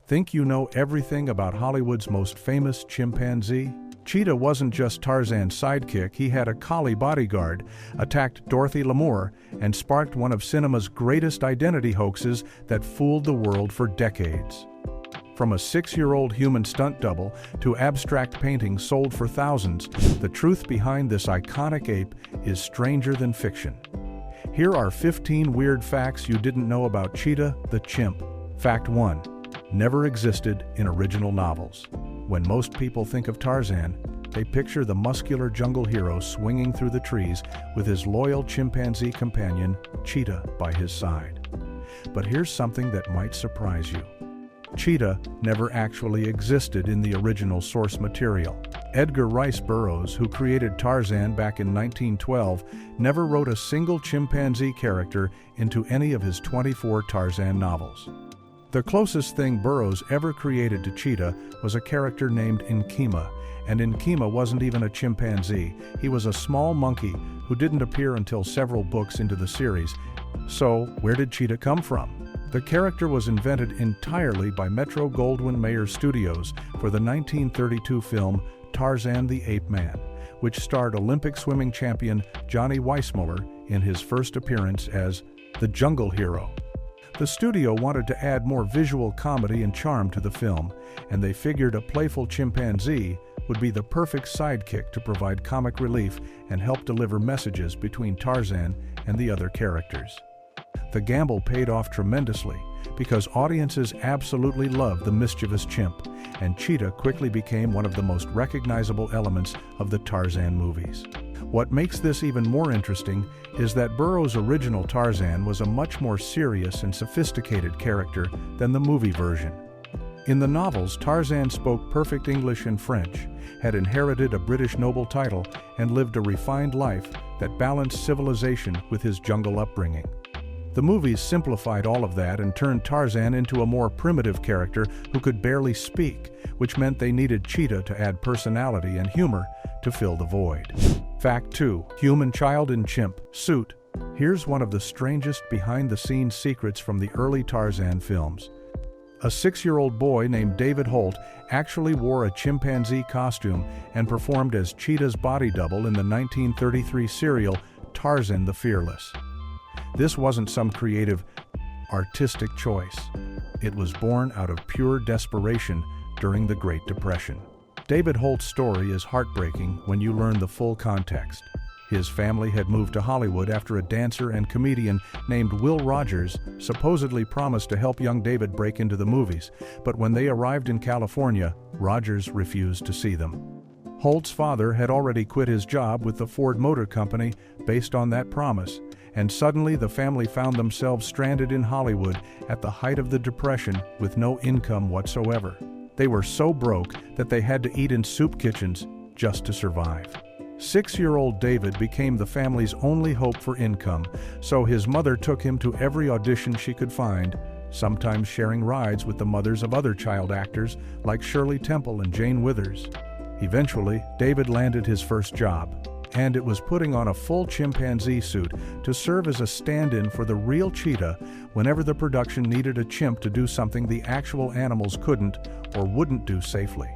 Think you know everything about Hollywood's most famous chimpanzee? Cheetah wasn't just Tarzan's sidekick, he had a collie bodyguard, attacked Dorothy Lamour, and sparked one of cinema's greatest identity hoaxes that fooled the world for decades. From a 6-year-old human stunt double to abstract paintings sold for thousands, the truth behind this iconic ape is stranger than fiction. Here are 15 weird facts you didn't know about Cheetah the Chimp. Fact 1. Never existed in original novels. When most people think of Tarzan, they picture the muscular jungle hero swinging through the trees with his loyal chimpanzee companion, Cheetah, by his side. But here's something that might surprise you. Cheetah never actually existed in the original source material. Edgar Rice Burroughs, who created Tarzan back in 1912, never wrote a single chimpanzee character into any of his 24 Tarzan novels. The closest thing Burroughs ever created to Cheetah was a character named Nkema, and Nkema wasn't even a chimpanzee. He was a small monkey who didn't appear until several books into the series. So, where did Cheetah come from? The character was invented entirely by Metro-Goldwyn-Mayer Studios for the 1932 film Tarzan the Ape Man, which starred Olympic swimming champion Johnny Weissmuller in his first appearance as the Jungle Hero. The studio wanted to add more visual comedy and charm to the film, and they figured a playful chimpanzee would be the perfect sidekick to provide comic relief and help deliver messages between Tarzan and the other characters. The gamble paid off tremendously because audiences absolutely loved the mischievous chimp, and Cheetah quickly became one of the most recognizable elements of the Tarzan movies. What makes this even more interesting is that Burroughs' original Tarzan was a much more serious and sophisticated character than the movie version. In the novels, Tarzan spoke perfect English and French, had inherited a British noble title, and lived a refined life that balanced civilization with his jungle upbringing. The movies simplified all of that and turned Tarzan into a more primitive character who could barely speak, which meant they needed Cheetah to add personality and humor to fill the void. Fact 2. Human child in chimp suit. Here's one of the strangest behind-the-scenes secrets from the early Tarzan films. A 6-year-old boy named David Holt actually wore a chimpanzee costume and performed as Cheetah's body double in the 1933 serial Tarzan the Fearless. This wasn't some creative, artistic choice. It was born out of pure desperation during the Great Depression. David Holt's story is heartbreaking when you learn the full context. His family had moved to Hollywood after a dancer and comedian named Will Rogers supposedly promised to help young David break into the movies, but when they arrived in California, Rogers refused to see them. Holt's father had already quit his job with the Ford Motor Company based on that promise, and suddenly the family found themselves stranded in Hollywood at the height of the Depression with no income whatsoever. They were so broke that they had to eat in soup kitchens just to survive. 6-year-old David became the family's only hope for income, so his mother took him to every audition she could find, sometimes sharing rides with the mothers of other child actors like Shirley Temple and Jane Withers. Eventually, David landed his first job, and it was putting on a full chimpanzee suit to serve as a stand-in for the real Cheetah whenever the production needed a chimp to do something the actual animals couldn't or wouldn't do safely.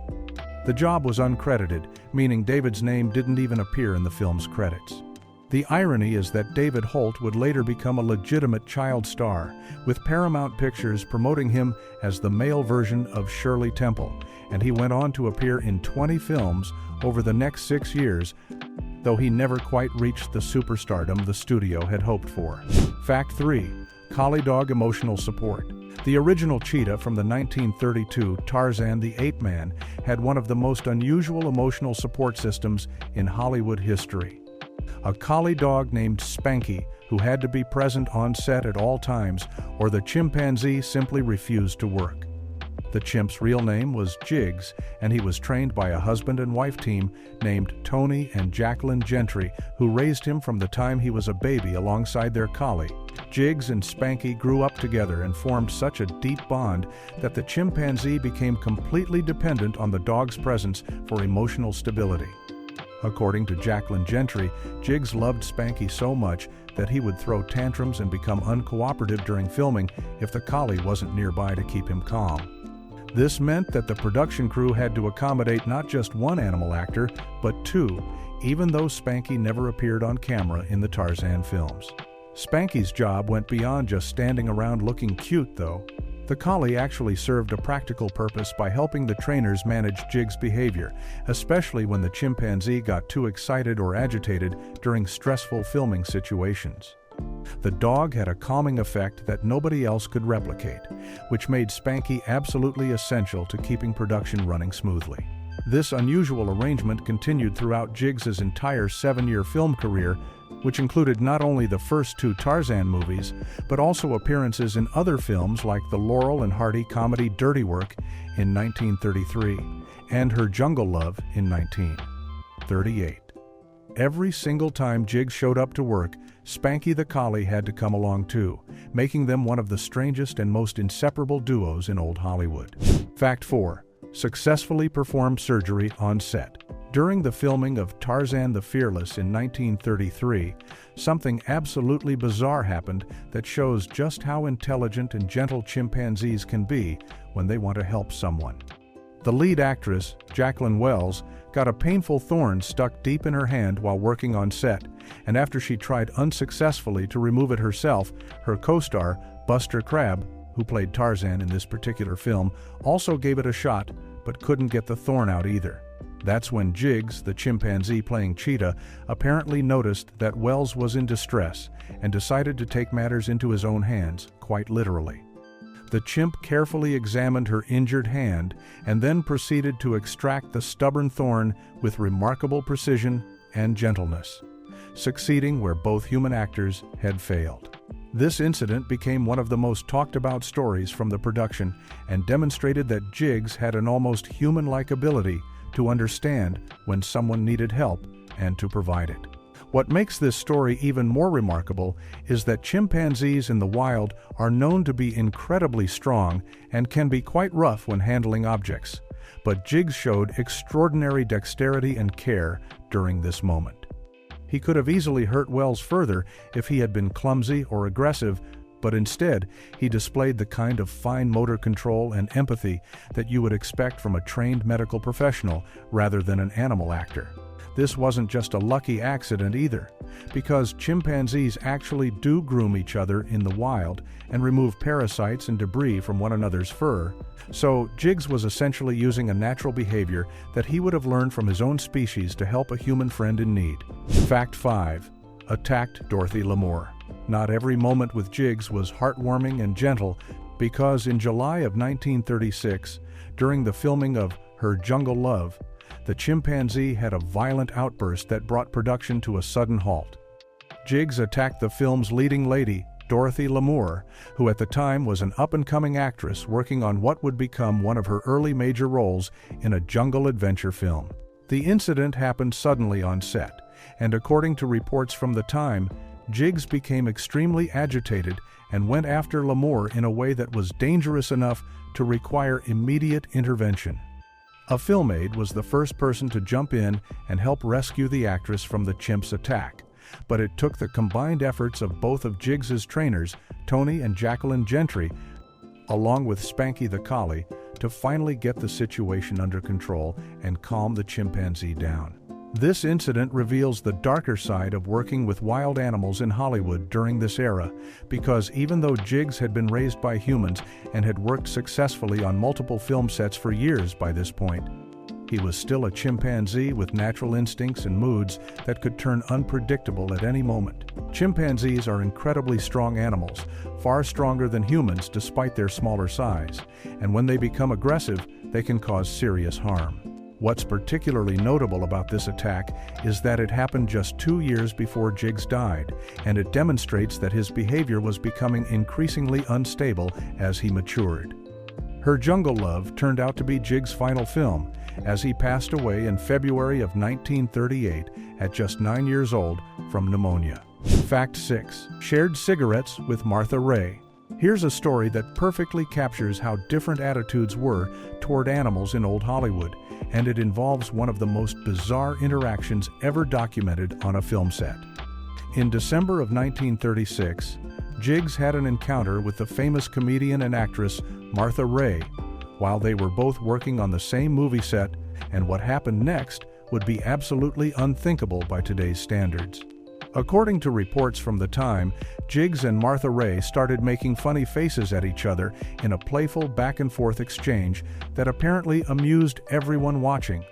The job was uncredited, meaning David's name didn't even appear in the film's credits. The irony is that David Holt would later become a legitimate child star, with Paramount Pictures promoting him as the male version of Shirley Temple, and he went on to appear in 20 films over the next 6 years, though he never quite reached the superstardom the studio had hoped for. Fact 3. Collie dog emotional support. The original Cheetah from the 1932 Tarzan the Ape Man had one of the most unusual emotional support systems in Hollywood history. A collie dog named Spanky who had to be present on set at all times, or the chimpanzee simply refused to work. The chimp's real name was Jiggs, and he was trained by a husband and wife team named Tony and Jacqueline Gentry, who raised him from the time he was a baby alongside their collie. Jiggs and Spanky grew up together and formed such a deep bond that the chimpanzee became completely dependent on the dog's presence for emotional stability. According to Jacqueline Gentry, Jiggs loved Spanky so much that he would throw tantrums and become uncooperative during filming if the collie wasn't nearby to keep him calm. This meant that the production crew had to accommodate not just one animal actor, but two, even though Spanky never appeared on camera in the Tarzan films. Spanky's job went beyond just standing around looking cute, though. The collie actually served a practical purpose by helping the trainers manage Jig's behavior, especially when the chimpanzee got too excited or agitated during stressful filming situations. The dog had a calming effect that nobody else could replicate, which made Spanky absolutely essential to keeping production running smoothly. This unusual arrangement continued throughout Jig's entire 7-year film career, which included not only the first 2 Tarzan movies, but also appearances in other films like the Laurel and Hardy comedy Dirty Work in 1933 and Her Jungle Love in 1938. Every single time Jig showed up to work, Spanky the collie had to come along too, making them one of the strangest and most inseparable duos in old Hollywood. Fact 4. Successfully performed surgery on set. During the filming of Tarzan the Fearless in 1933, something absolutely bizarre happened that shows just how intelligent and gentle chimpanzees can be when they want to help someone. The lead actress, Jacqueline Wells, got a painful thorn stuck deep in her hand while working on set, and after she tried unsuccessfully to remove it herself, her co-star, Buster Crabbe, who played Tarzan in this particular film, also gave it a shot, but couldn't get the thorn out either. That's when Jigs, the chimpanzee playing Cheetah, apparently noticed that Wells was in distress and decided to take matters into his own hands, quite literally. The chimp carefully examined her injured hand and then proceeded to extract the stubborn thorn with remarkable precision and gentleness, succeeding where both human actors had failed. This incident became one of the most talked about stories from the production and demonstrated that Jigs had an almost human-like ability to understand when someone needed help and to provide it. What makes this story even more remarkable is that chimpanzees in the wild are known to be incredibly strong and can be quite rough when handling objects, but Jigs showed extraordinary dexterity and care during this moment. He could have easily hurt Wells further if he had been clumsy or aggressive, but instead, he displayed the kind of fine motor control and empathy that you would expect from a trained medical professional rather than an animal actor. This wasn't just a lucky accident either, because chimpanzees actually do groom each other in the wild and remove parasites and debris from one another's fur, so Jigs was essentially using a natural behavior that he would have learned from his own species to help a human friend in need. Fact 5. Attacked Dorothy Lamour. Not every moment with Jigs was heartwarming and gentle, because in July of 1936, during the filming of Her Jungle Love, the chimpanzee had a violent outburst that brought production to a sudden halt. Jigs attacked the film's leading lady, Dorothy Lamour, who at the time was an up-and-coming actress working on what would become one of her early major roles in a jungle adventure film. The incident happened suddenly on set, and according to reports from the time, Jigs became extremely agitated and went after Lamour in a way that was dangerous enough to require immediate intervention. A film aide was the first person to jump in and help rescue the actress from the chimp's attack, but it took the combined efforts of both of Jigs's trainers, Tony and Jacqueline Gentry, along with Spanky the collie, to finally get the situation under control and calm the chimpanzee down. This incident reveals the darker side of working with wild animals in Hollywood during this era, because even though Jigs had been raised by humans and had worked successfully on multiple film sets for years by this point, he was still a chimpanzee with natural instincts and moods that could turn unpredictable at any moment. Chimpanzees are incredibly strong animals, far stronger than humans despite their smaller size, and when they become aggressive, they can cause serious harm. What's particularly notable about this attack is that it happened just 2 years before Jigs died, and it demonstrates that his behavior was becoming increasingly unstable as he matured. Her Jungle Love turned out to be Jigs' final film, as he passed away in February of 1938 at just 9 years old from pneumonia. Fact 6. Shared cigarettes with Martha Raye. Here's a story that perfectly captures how different attitudes were toward animals in old Hollywood, and it involves one of the most bizarre interactions ever documented on a film set. In December of 1936, Jigs had an encounter with the famous comedian and actress Martha Raye, while they were both working on the same movie set, and what happened next would be absolutely unthinkable by today's standards. According to reports from the time, Jiggs and Martha Raye started making funny faces at each other in a playful back-and-forth exchange that apparently amused everyone watching.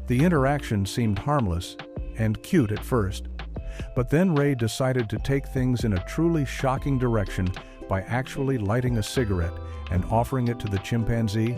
The interaction seemed harmless and cute at first, but then Raye decided to take things in a truly shocking direction by actually lighting a cigarette and offering it to the chimpanzee,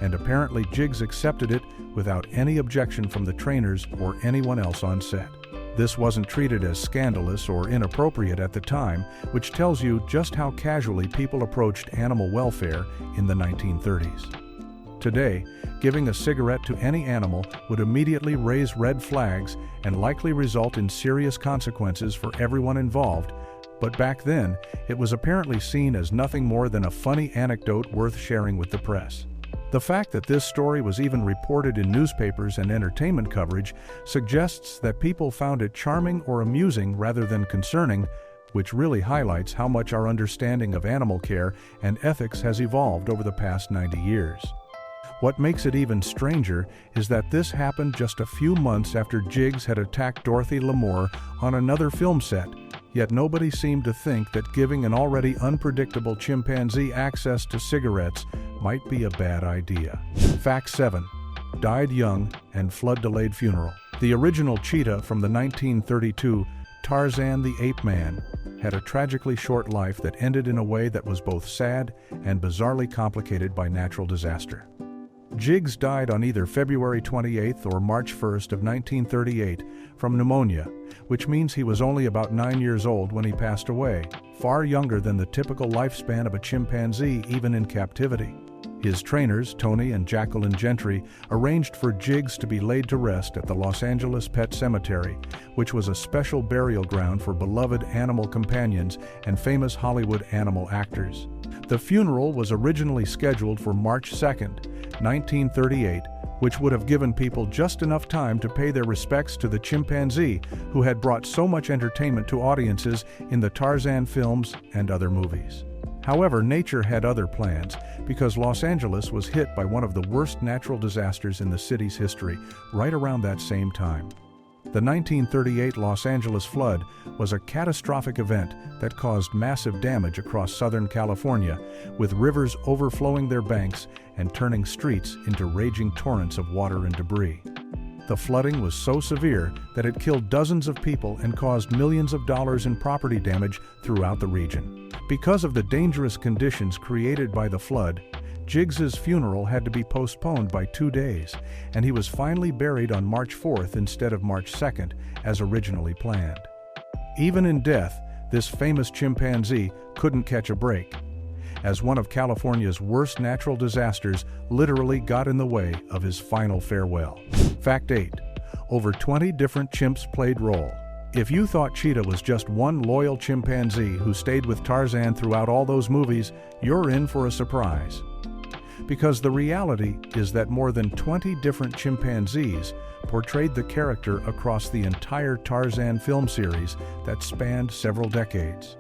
and apparently Jiggs accepted it without any objection from the trainers or anyone else on set. This wasn't treated as scandalous or inappropriate at the time, which tells you just how casually people approached animal welfare in the 1930s. Today, giving a cigarette to any animal would immediately raise red flags and likely result in serious consequences for everyone involved, but back then, it was apparently seen as nothing more than a funny anecdote worth sharing with the press. The fact that this story was even reported in newspapers and entertainment coverage suggests that people found it charming or amusing rather than concerning, which really highlights how much our understanding of animal care and ethics has evolved over the past 90 years. What makes it even stranger is that this happened just a few months after Jiggs had attacked Dorothy Lamour on another film set, yet nobody seemed to think that giving an already unpredictable chimpanzee access to cigarettes might be a bad idea. Fact 7. Died young and flood-delayed funeral. The original cheetah from the 1932 Tarzan the Ape Man had a tragically short life that ended in a way that was both sad and bizarrely complicated by natural disaster. Jiggs died on either February 28 or March 1 of 1938 from pneumonia, which means he was only about 9 years old when he passed away, far younger than the typical lifespan of a chimpanzee even in captivity. His trainers, Tony and Jacqueline Gentry, arranged for Jiggs to be laid to rest at the Los Angeles Pet Cemetery, which was a special burial ground for beloved animal companions and famous Hollywood animal actors. The funeral was originally scheduled for March 2, 1938, which would have given people just enough time to pay their respects to the chimpanzee who had brought so much entertainment to audiences in the Tarzan films and other movies. However, nature had other plans because Los Angeles was hit by one of the worst natural disasters in the city's history right around that same time. The 1938 Los Angeles flood was a catastrophic event that caused massive damage across Southern California, with rivers overflowing their banks and turning streets into raging torrents of water and debris. The flooding was so severe that it killed dozens of people and caused millions of dollars in property damage throughout the region. Because of the dangerous conditions created by the flood, Jiggs's funeral had to be postponed by 2 days, and he was finally buried on March 4th instead of March 2nd, as originally planned. Even in death, this famous chimpanzee couldn't catch a break, as one of California's worst natural disasters literally got in the way of his final farewell. Fact 8. Over 20 different chimps played role. If you thought Cheetah was just one loyal chimpanzee who stayed with Tarzan throughout all those movies, you're in for a surprise. Because the reality is that more than 20 different chimpanzees portrayed the character across the entire Tarzan film series that spanned several decades.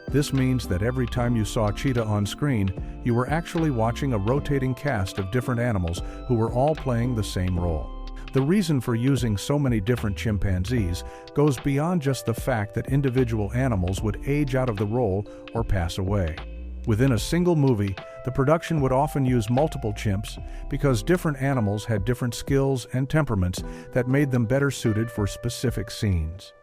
This means that every time you saw Cheetah on screen, you were actually watching a rotating cast of different animals who were all playing the same role. The reason for using so many different chimpanzees goes beyond just the fact that individual animals would age out of the role or pass away. Within a single movie, the production would often use multiple chimps because different animals had different skills and temperaments that made them better suited for specific scenes.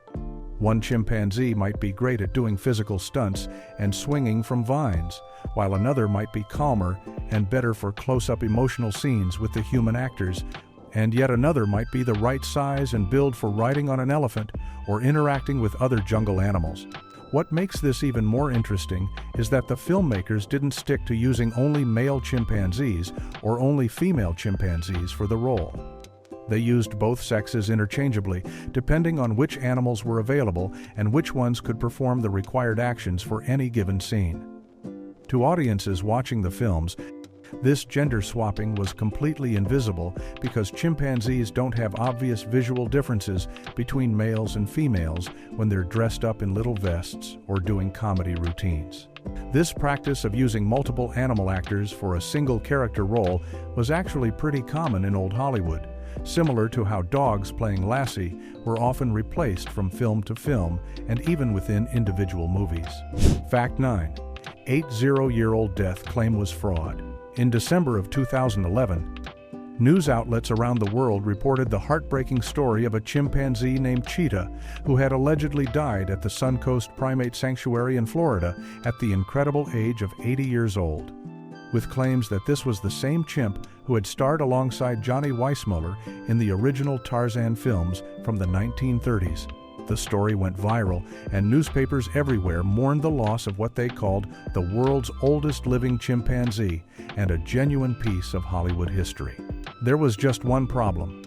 One chimpanzee might be great at doing physical stunts and swinging from vines, while another might be calmer and better for close-up emotional scenes with the human actors, and yet another might be the right size and build for riding on an elephant or interacting with other jungle animals. What makes this even more interesting is that the filmmakers didn't stick to using only male chimpanzees or only female chimpanzees for the role. They used both sexes interchangeably, depending on which animals were available and which ones could perform the required actions for any given scene. To audiences watching the films, This gender swapping was completely invisible because chimpanzees don't have obvious visual differences between males and females when they're dressed up in little vests or doing comedy routines. This practice of using multiple animal actors for a single character role was actually pretty common in old Hollywood, similar to how dogs playing Lassie were often replaced from film to film and even within individual movies. Fact 9. 80-year-old death claim was fraud. In December of 2011, news outlets around the world reported the heartbreaking story of a chimpanzee named Cheetah who had allegedly died at the Suncoast Primate Sanctuary in Florida at the incredible age of 80 years old, with claims that this was the same chimp who had starred alongside Johnny Weissmuller in the original Tarzan films from the 1930s. The story went viral, and newspapers everywhere mourned the loss of what they called the world's oldest living chimpanzee and a genuine piece of Hollywood history. There was just one problem.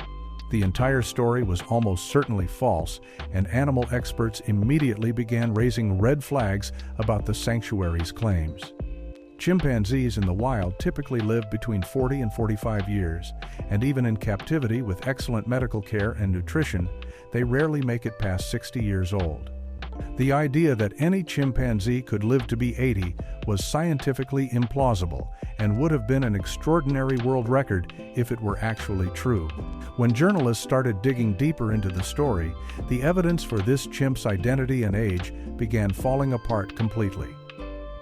The entire story was almost certainly false, and animal experts immediately began raising red flags about the sanctuary's claims. Chimpanzees in the wild typically live between 40 and 45 years, and even in captivity with excellent medical care and nutrition, they rarely make it past 60 years old. The idea that any chimpanzee could live to be 80 was scientifically implausible and would have been an extraordinary world record if it were actually true. When journalists started digging deeper into the story, the evidence for this chimp's identity and age began falling apart completely.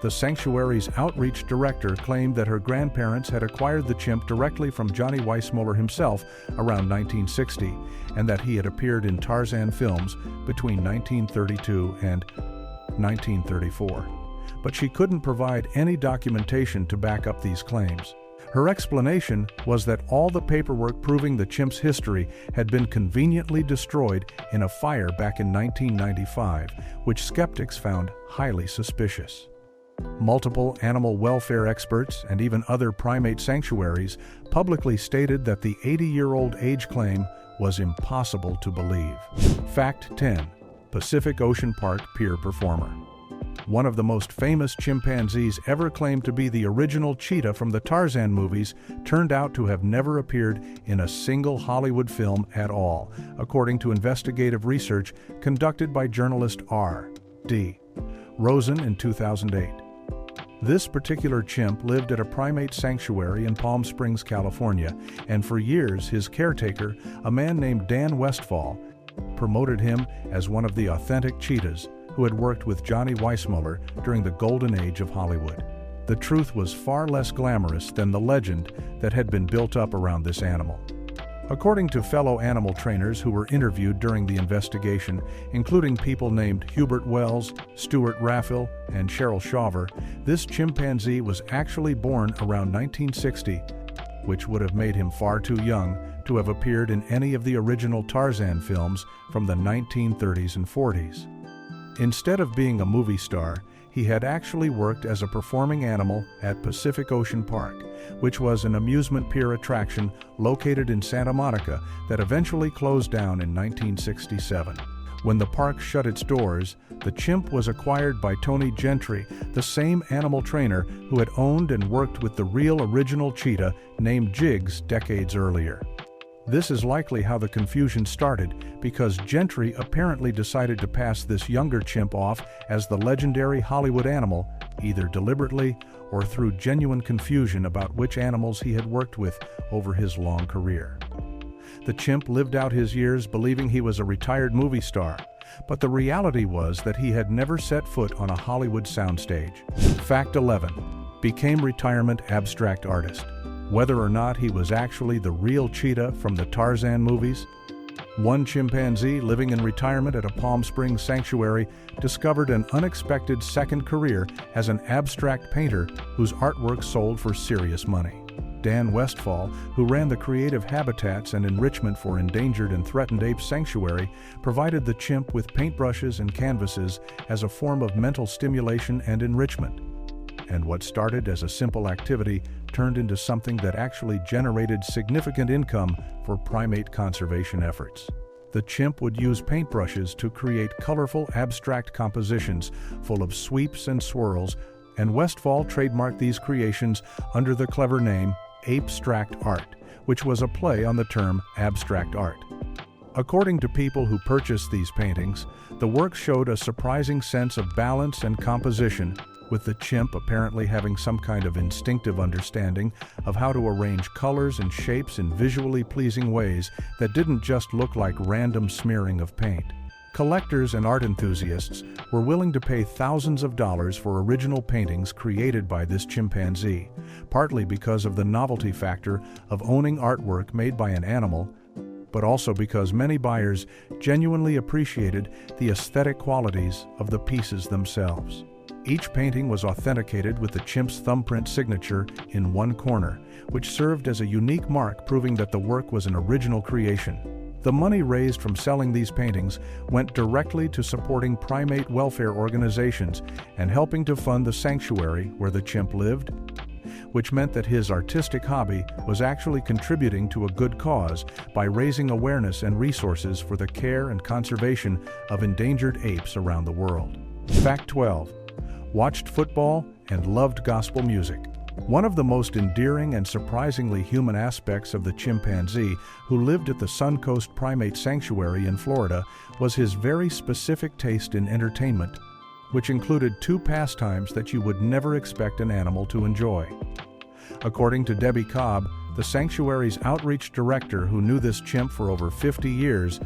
The sanctuary's outreach director claimed that her grandparents had acquired the chimp directly from Johnny Weissmuller himself around 1960, and that he had appeared in Tarzan films between 1932 and 1934. But she couldn't provide any documentation to back up these claims. Her explanation was that all the paperwork proving the chimp's history had been conveniently destroyed in a fire back in 1995, which skeptics found highly suspicious. Multiple animal welfare experts and even other primate sanctuaries publicly stated that the 80-year-old age claim was impossible to believe. Fact 10. Pacific Ocean Park peer performer. One of the most famous chimpanzees ever claimed to be the original cheetah from the Tarzan movies turned out to have never appeared in a single Hollywood film at all, according to investigative research conducted by journalist R.D. Rosen in 2008. This particular chimp lived at a primate sanctuary in Palm Springs, California, and for years his caretaker, a man named Dan Westfall, promoted him as one of the authentic cheetahs who had worked with Johnny Weissmuller during the golden age of Hollywood. The truth was far less glamorous than the legend that had been built up around this animal. According to fellow animal trainers who were interviewed during the investigation, including people named Hubert Wells, Stuart Raffill, and Cheryl Shaver, this chimpanzee was actually born around 1960, which would have made him far too young to have appeared in any of the original Tarzan films from the 1930s and 40s. Instead of being a movie star, he had actually worked as a performing animal at Pacific Ocean Park, which was an amusement pier attraction located in Santa Monica that eventually closed down in 1967. When the park shut its doors, the chimp was acquired by Tony Gentry, the same animal trainer who had owned and worked with the real original cheetah named Jiggs decades earlier. This is likely how the confusion started, because Gentry apparently decided to pass this younger chimp off as the legendary Hollywood animal, either deliberately or through genuine confusion about which animals he had worked with over his long career. The chimp lived out his years believing he was a retired movie star, but the reality was that he had never set foot on a Hollywood soundstage. Fact 11. Became retirement abstract artist. Whether or not he was actually the real cheetah from the Tarzan movies, one chimpanzee living in retirement at a Palm Springs sanctuary discovered an unexpected second career as an abstract painter whose artwork sold for serious money. Dan Westfall, who ran the Creative Habitats and Enrichment for Endangered and Threatened Apes Sanctuary, provided the chimp with paintbrushes and canvases as a form of mental stimulation and enrichment. And what started as a simple activity turned into something that actually generated significant income for primate conservation efforts. The chimp would use paintbrushes to create colorful abstract compositions full of sweeps and swirls and Westphal trademarked these creations under the clever name Abstract Art, which was a play on the term abstract art. According to people who purchased these paintings, the work showed a surprising sense of balance and composition, with the chimp apparently having some kind of instinctive understanding of how to arrange colors and shapes in visually pleasing ways that didn't just look like random smearing of paint. Collectors and art enthusiasts were willing to pay thousands of dollars for original paintings created by this chimpanzee, partly because of the novelty factor of owning artwork made by an animal, but also because many buyers genuinely appreciated the aesthetic qualities of the pieces themselves. Each painting was authenticated with the chimp's thumbprint signature in one corner, which served as a unique mark proving that the work was an original creation. The money raised from selling these paintings went directly to supporting primate welfare organizations and helping to fund the sanctuary where the chimp lived, which meant that his artistic hobby was actually contributing to a good cause by raising awareness and resources for the care and conservation of endangered apes around the world. Fact 12. Watched football and loved gospel music. One of the most endearing and surprisingly human aspects of the chimpanzee who lived at the Suncoast Primate Sanctuary in Florida was his very specific taste in entertainment, which included two pastimes that you would never expect an animal to enjoy. According to Debbie Cobb, the sanctuary's outreach director who knew this chimp for over 50 years,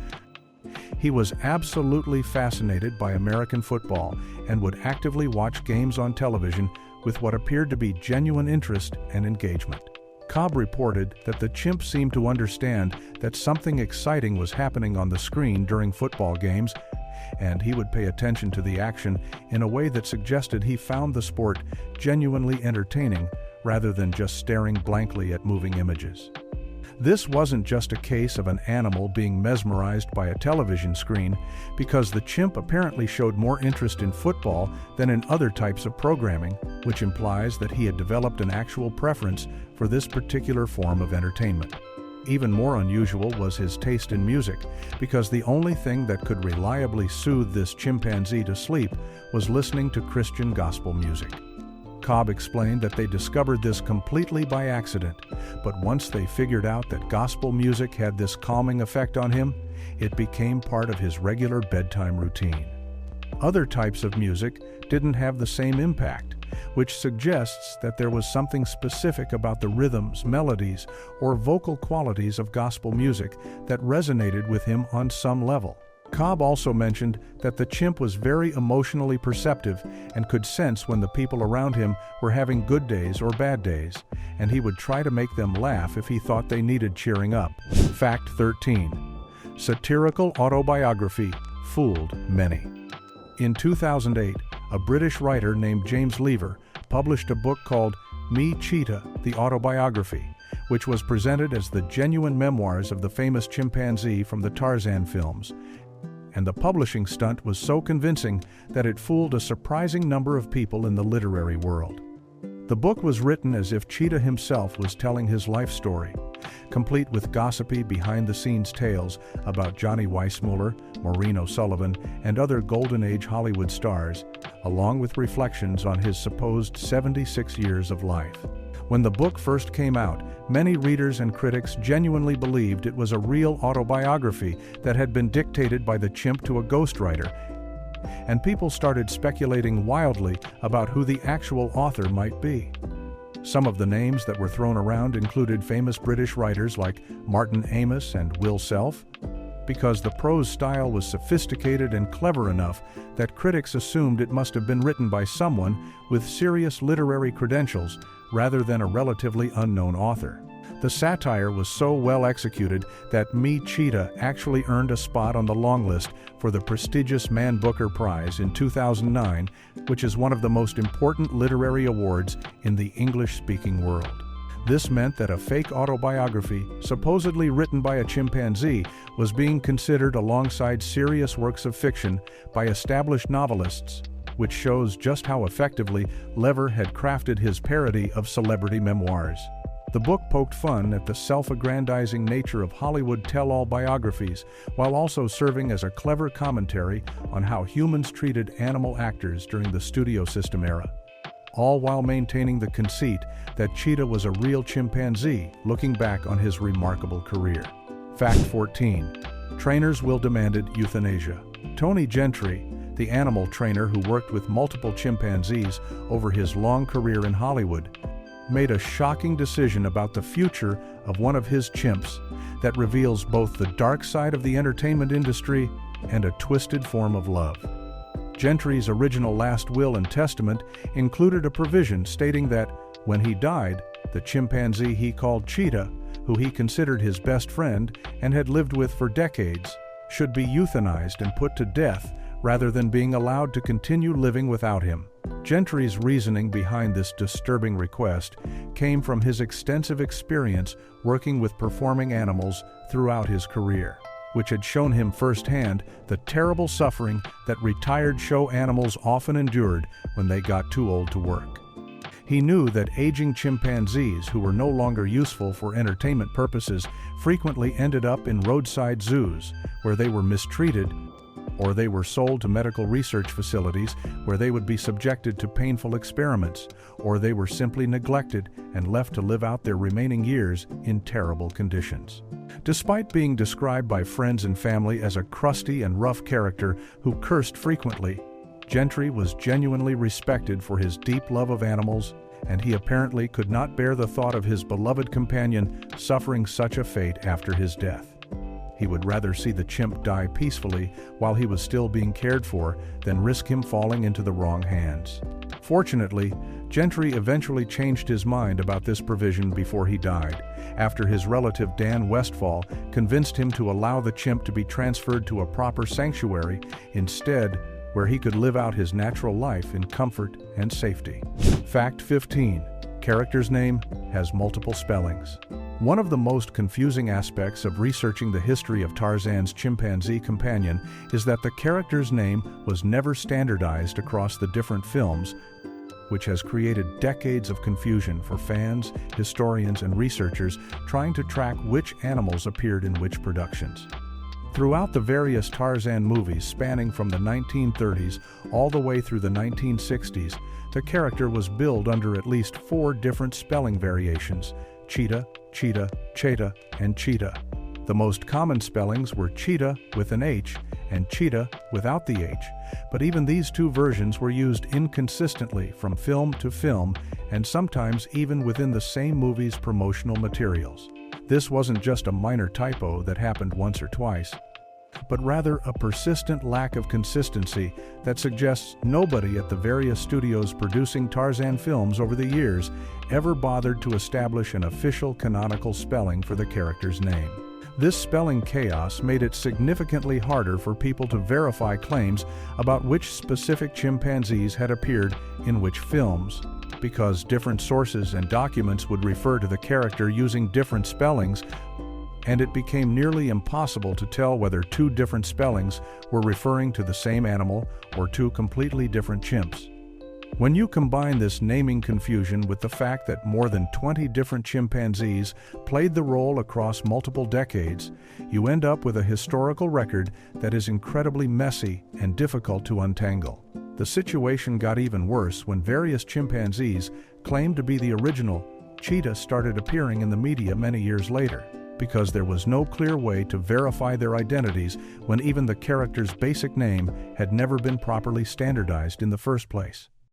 he was absolutely fascinated by American football and would actively watch games on television with what appeared to be genuine interest and engagement. Cobb reported that the chimp seemed to understand that something exciting was happening on the screen during football games, and he would pay attention to the action in a way that suggested he found the sport genuinely entertaining rather than just staring blankly at moving images. This wasn't just a case of an animal being mesmerized by a television screen, because the chimp apparently showed more interest in football than in other types of programming, which implies that he had developed an actual preference for this particular form of entertainment. Even more unusual was his taste in music, because the only thing that could reliably soothe this chimpanzee to sleep was listening to Christian gospel music. Cobb explained that they discovered this completely by accident, but once they figured out that gospel music had this calming effect on him, it became part of his regular bedtime routine. Other types of music didn't have the same impact, which suggests that there was something specific about the rhythms, melodies, or vocal qualities of gospel music that resonated with him on some level. Cobb also mentioned that the chimp was very emotionally perceptive and could sense when the people around him were having good days or bad days, and he would try to make them laugh if he thought they needed cheering up. Fact 13. Satirical autobiography fooled many. In 2008, a British writer named James Lever published a book called Me, Cheetah, the Autobiography, which was presented as the genuine memoirs of the famous chimpanzee from the Tarzan films. And the publishing stunt was so convincing that it fooled a surprising number of people in the literary world. The book was written as if Cheetah himself was telling his life story, complete with gossipy behind-the-scenes tales about Johnny Weissmuller, Maureen O'Sullivan, and other Golden Age Hollywood stars, along with reflections on his supposed 76 years of life. When the book first came out, many readers and critics genuinely believed it was a real autobiography that had been dictated by the chimp to a ghostwriter, and people started speculating wildly about who the actual author might be. Some of the names that were thrown around included famous British writers like Martin Amis and Will Self, because the prose style was sophisticated and clever enough that critics assumed it must have been written by someone with serious literary credentials rather than a relatively unknown author. The satire was so well executed that Me, Cheetah actually earned a spot on the long list for the prestigious Man Booker Prize in 2009, which is one of the most important literary awards in the English-speaking world. This meant that a fake autobiography, supposedly written by a chimpanzee, was being considered alongside serious works of fiction by established novelists, which shows just how effectively Lever had crafted his parody of celebrity memoirs. The book poked fun at the self-aggrandizing nature of Hollywood tell-all biographies, while also serving as a clever commentary on how humans treated animal actors during the studio system era. all while maintaining the conceit that Cheetah was a real chimpanzee, looking back on his remarkable career. Fact 14. Trainers will demanded euthanasia. Tony Gentry, the animal trainer who worked with multiple chimpanzees over his long career in Hollywood, made a shocking decision about the future of one of his chimps that reveals both the dark side of the entertainment industry and a twisted form of love. Gentry's original last will and testament included a provision stating that, when he died, the chimpanzee he called Cheetah, who he considered his best friend and had lived with for decades, should be euthanized and put to death rather than being allowed to continue living without him. Gentry's reasoning behind this disturbing request came from his extensive experience working with performing animals throughout his career, which had shown him firsthand the terrible suffering that retired show animals often endured when they got too old to work. He knew that aging chimpanzees who were no longer useful for entertainment purposes frequently ended up in roadside zoos, where they were mistreated, or they were sold to medical research facilities where they would be subjected to painful experiments, or they were simply neglected and left to live out their remaining years in terrible conditions. Despite being described by friends and family as a crusty and rough character who cursed frequently, Gentry was genuinely respected for his deep love of animals, and he apparently could not bear the thought of his beloved companion suffering such a fate after his death. He would rather see the chimp die peacefully while he was still being cared for than risk him falling into the wrong hands. Fortunately, Gentry eventually changed his mind about this provision before he died, after his relative Dan Westfall convinced him to allow the chimp to be transferred to a proper sanctuary instead, where he could live out his natural life in comfort and safety. Fact 15. Character's name has multiple spellings. One of the most confusing aspects of researching the history of Tarzan's chimpanzee companion is that the character's name was never standardized across the different films, which has created decades of confusion for fans, historians, and researchers trying to track which animals appeared in which productions. Throughout the various Tarzan movies spanning from the 1930s all the way through the 1960s, the character was billed under at least 4 different spelling variations: Cheetah, Cheetah, Cheetah, and Cheetah. The most common spellings were Cheetah with an H and Cheetah without the H, but even these 2 versions were used inconsistently from film to film and sometimes even within the same movie's promotional materials. This wasn't just a minor typo that happened once or twice, but rather a persistent lack of consistency that suggests nobody at the various studios producing Tarzan films over the years ever bothered to establish an official canonical spelling for the character's name. This spelling chaos made it significantly harder for people to verify claims about which specific chimpanzees had appeared in which films, because different sources and documents would refer to the character using different spellings, and it became nearly impossible to tell whether 2 different spellings were referring to the same animal or 2 completely different chimps. When you combine this naming confusion with the fact that more than 20 different chimpanzees played the role across multiple decades, you end up with a historical record that is incredibly messy and difficult to untangle. The situation got even worse when various chimpanzees claimed to be the original Cheetah started appearing in the media many years later, because there was no clear way to verify their identities when even the character's basic name had never been properly standardized in the first place.